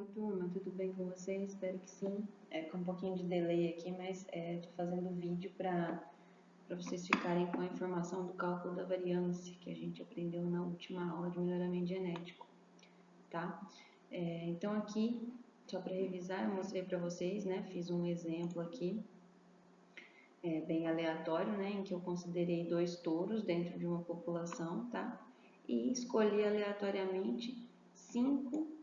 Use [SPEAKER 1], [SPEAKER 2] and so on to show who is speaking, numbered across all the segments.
[SPEAKER 1] Oi, turma, tudo bem com vocês? Espero que sim. Com um pouquinho de delay aqui, mas tô fazendo vídeo para vocês ficarem com a informação do cálculo da variância que a gente aprendeu na última aula de melhoramento genético, tá? Então aqui, só para revisar, eu mostrei para vocês, né? Fiz um exemplo aqui, bem aleatório, né? Em que eu considerei 2 touros dentro de uma população, tá? E escolhi aleatoriamente 5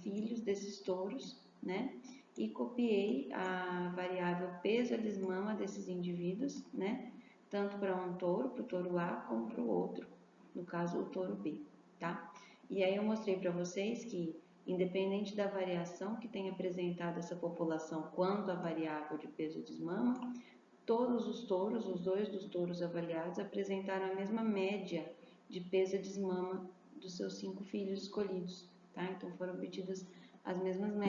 [SPEAKER 1] filhos desses touros, né? E copiei a variável peso a desmama desses indivíduos, né? Tanto para um touro, para o touro A, como para o outro, no caso o touro B, tá? E aí eu mostrei para vocês que, independente da variação que tenha apresentado essa população quanto à variável de peso a desmama, todos os touros, os 2 dos touros avaliados, apresentaram a mesma média de peso a desmama dos seus 5 filhos escolhidos, tá? Então foram obtidas as mesmas médias.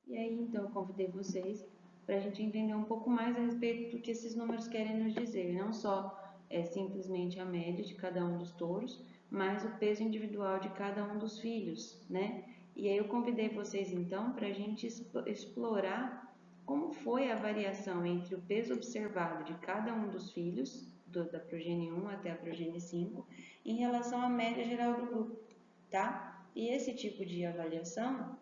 [SPEAKER 1] E aí, então, eu convidei vocês para a gente entender um pouco mais a respeito do que esses números querem nos dizer. Não só simplesmente a média de cada um dos touros, mas o peso individual de cada um dos filhos, né? E aí eu convidei vocês, então, para a gente explorar como foi a variação entre o peso observado de cada um dos filhos, da progênie 1 até a progênie 5, em relação à média geral do grupo, tá? E esse tipo de avaliação,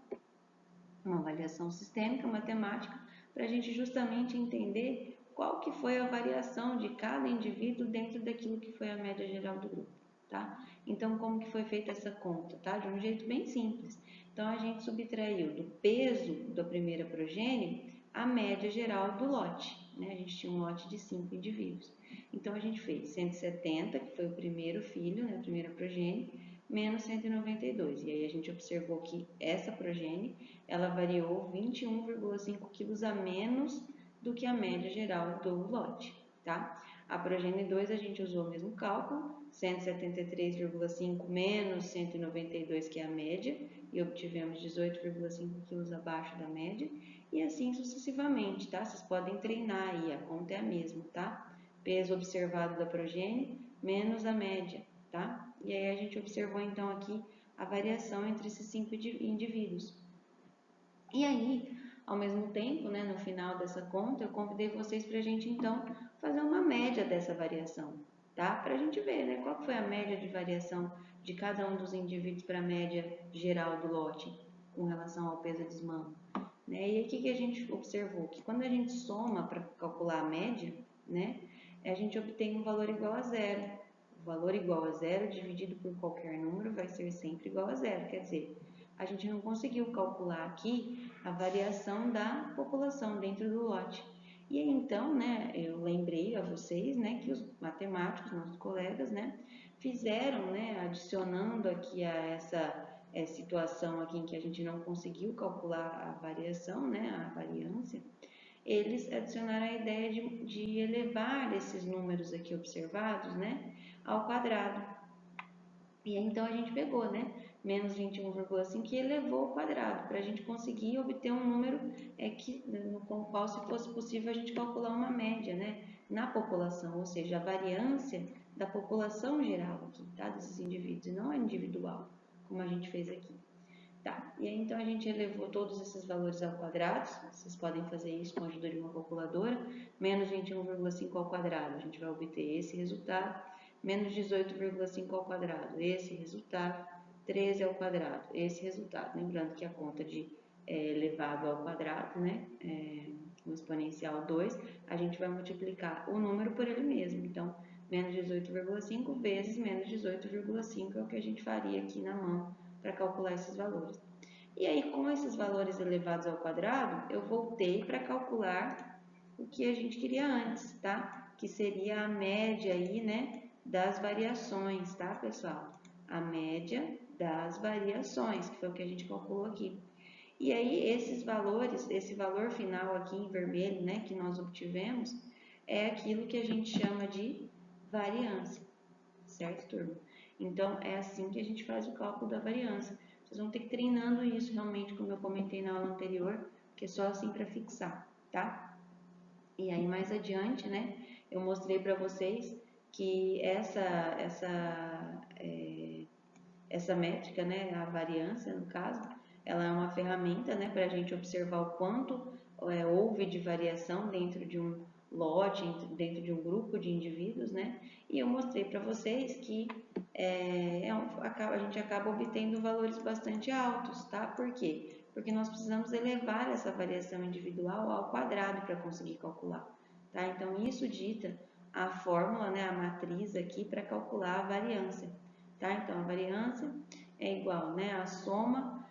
[SPEAKER 1] uma avaliação sistêmica, matemática, para a gente justamente entender qual que foi a variação de cada indivíduo dentro daquilo que foi a média geral do grupo, tá? Então, como que foi feita essa conta, tá? De um jeito bem simples. Então, a gente subtraiu do peso da primeira progênie a média geral do lote, né? A gente tinha um lote de 5 indivíduos. Então, a gente fez 170, que foi o primeiro filho, né? A primeira progênie, menos 192. E aí a gente observou que essa progênie, ela variou 21,5 quilos a menos do que a média geral do lote, tá? A progênie 2 a gente usou o mesmo cálculo, 173,5 menos 192, que é a média, e obtivemos 18,5 quilos abaixo da média, e assim sucessivamente, tá? Vocês podem treinar aí, a conta é a mesma, tá? Peso observado da progênie menos a média, tá? E aí a gente observou então aqui a variação entre esses 5 indivíduos. E aí, ao mesmo tempo, né, no final dessa conta, eu convidei vocês para a gente então fazer uma média dessa variação, tá? Para a gente ver, né, qual foi a média de variação de cada um dos indivíduos para a média geral do lote com relação ao peso a desmama. Né? E aí, o que a gente observou? Que quando a gente soma para calcular a média, né, a gente obtém um valor igual a zero. O valor igual a zero dividido por qualquer número vai ser sempre igual a zero. Quer dizer, a gente não conseguiu calcular aqui a variação da população dentro do lote. E aí, então, né, eu lembrei a vocês, né, que os matemáticos, nossos colegas, né, fizeram, né, adicionando aqui a essa situação aqui em que a gente não conseguiu calcular a variação, né, a variância, eles adicionaram a ideia de elevar esses números aqui observados, né, ao quadrado. E então a gente pegou, né, menos 21,5 e elevou ao quadrado, para a gente conseguir obter um número com o qual, se fosse possível, a gente calcular uma média, né, na população, ou seja, a variância da população geral aqui, tá, desses indivíduos, e não a individual, como a gente fez aqui. Tá, e aí então a gente elevou todos esses valores ao quadrado, vocês podem fazer isso com a ajuda de uma calculadora, menos 21,5 ao quadrado, a gente vai obter esse resultado, menos 18,5 ao quadrado, esse resultado, 13 ao quadrado, esse resultado. Lembrando que a conta de elevado ao quadrado, né, o exponencial 2, a gente vai multiplicar o número por ele mesmo, então menos 18,5 vezes menos 18,5 é o que a gente faria aqui na mão para calcular esses valores. E aí, com esses valores elevados ao quadrado, eu voltei para calcular o que a gente queria antes, tá? Que seria a média aí, né, das variações, tá, pessoal? A média das variações, que foi o que a gente calculou aqui. E aí, esses valores, esse valor final aqui em vermelho, né, que nós obtivemos, é aquilo que a gente chama de variância, certo, turma? Então, é assim que a gente faz o cálculo da variância. Vocês vão ter que ir treinando isso realmente, como eu comentei na aula anterior, que é só assim para fixar, tá? E aí, mais adiante, né, eu mostrei para vocês que essa métrica, né, a variância, no caso, ela é uma ferramenta, né, para a gente observar o quanto houve de variação dentro de um lote, dentro de um grupo de indivíduos, né? E eu mostrei para vocês que a gente acaba obtendo valores bastante altos, tá? Por quê? Porque nós precisamos elevar essa variação individual ao quadrado para conseguir calcular, tá? Então, isso dita a fórmula, né, a matriz aqui para calcular a variância, tá? Então, a variância é igual, né, a soma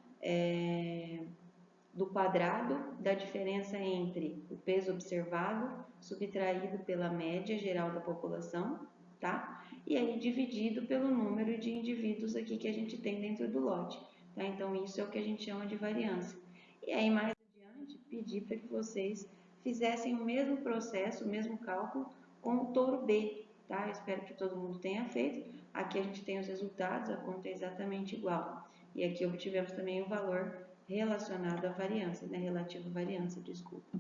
[SPEAKER 1] do quadrado da diferença entre o peso observado subtraído pela média geral da população, tá? E aí dividido pelo número de indivíduos aqui que a gente tem dentro do lote, tá? Então isso é o que a gente chama de variância. E aí mais adiante pedir para que vocês fizessem o mesmo processo, o mesmo cálculo com o touro B, tá? Eu espero que todo mundo tenha feito. Aqui a gente tem os resultados, a conta é exatamente igual. E aqui obtivemos também o valor relacionado à variância, né? Relativo à variância, desculpa.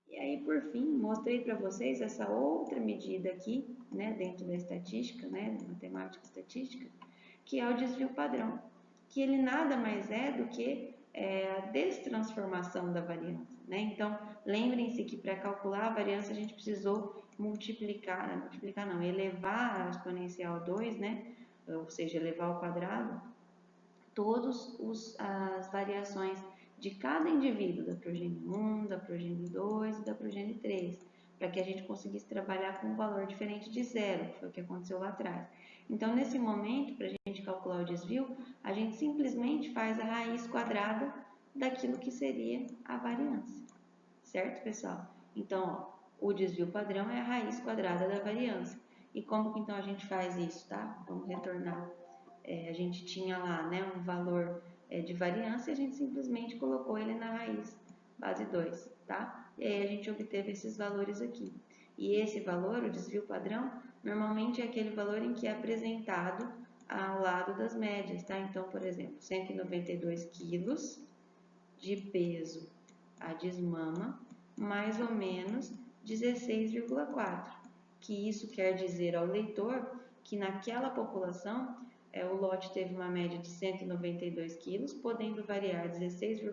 [SPEAKER 1] E aí, por fim, mostrei para vocês essa outra medida aqui, né, dentro da estatística, né, da matemática estatística, que é o desvio padrão, que ele nada mais é do que a destransformação da variância, né? Então, lembrem-se que para calcular a variância a gente precisou elevar a exponencial 2, né? Ou seja, elevar ao quadrado todas as variações de cada indivíduo, da progênie 1, da progênie 2 e da progênie 3, para que a gente conseguisse trabalhar com um valor diferente de zero, que foi o que aconteceu lá atrás. Então, nesse momento, para a gente calcular o desvio, a gente simplesmente faz a raiz quadrada daquilo que seria a variância, certo, pessoal? Então, ó, o desvio padrão é a raiz quadrada da variância. E como que então a gente faz isso, tá? Vamos retornar. A gente tinha lá, né, um valor de variância e a gente simplesmente colocou ele na raiz base 2, tá? E aí a gente obteve esses valores aqui. E esse valor, o desvio padrão, normalmente é aquele valor em que é apresentado ao lado das médias, tá? Então, por exemplo, 192 quilos de peso a desmama, mais ou menos 16,4, que isso quer dizer ao leitor que naquela população o lote teve uma média de 192 quilos, podendo variar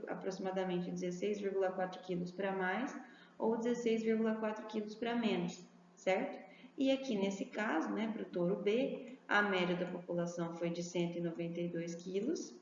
[SPEAKER 1] aproximadamente 16,4 quilos para mais ou 16,4 quilos para menos, certo? E aqui nesse caso, né, para o touro B, a média da população foi de 192 quilos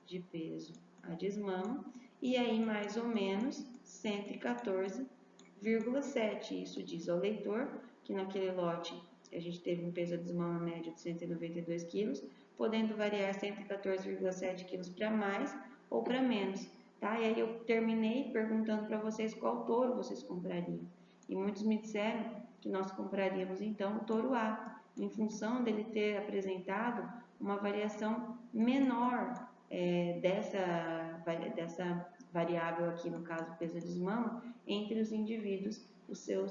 [SPEAKER 1] de peso a desmama, e aí mais ou menos 114,7. Isso diz ao leitor que naquele lote a gente teve um peso a desmama médio de 192 quilos, podendo variar 114,7 quilos para mais ou para menos, tá? E aí eu terminei perguntando para vocês qual touro vocês comprariam. E muitos me disseram que nós compraríamos então o touro A, em função dele ter apresentado uma variação menor dessa variável aqui, no caso peso de desmama, entre os indivíduos,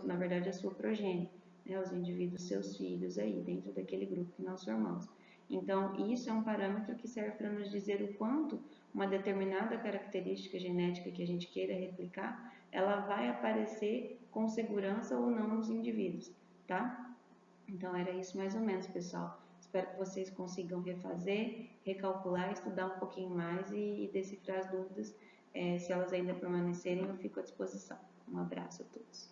[SPEAKER 1] na verdade a sua progênie, né, os indivíduos, seus filhos aí, dentro daquele grupo que nós formamos. Então, isso é um parâmetro que serve para nos dizer o quanto uma determinada característica genética que a gente queira replicar, ela vai aparecer com segurança ou não nos indivíduos, tá? Então, era isso mais ou menos, pessoal. Espero que vocês consigam refazer, recalcular, estudar um pouquinho mais e decifrar as dúvidas. Se elas ainda permanecerem, eu fico à disposição. Um abraço a todos.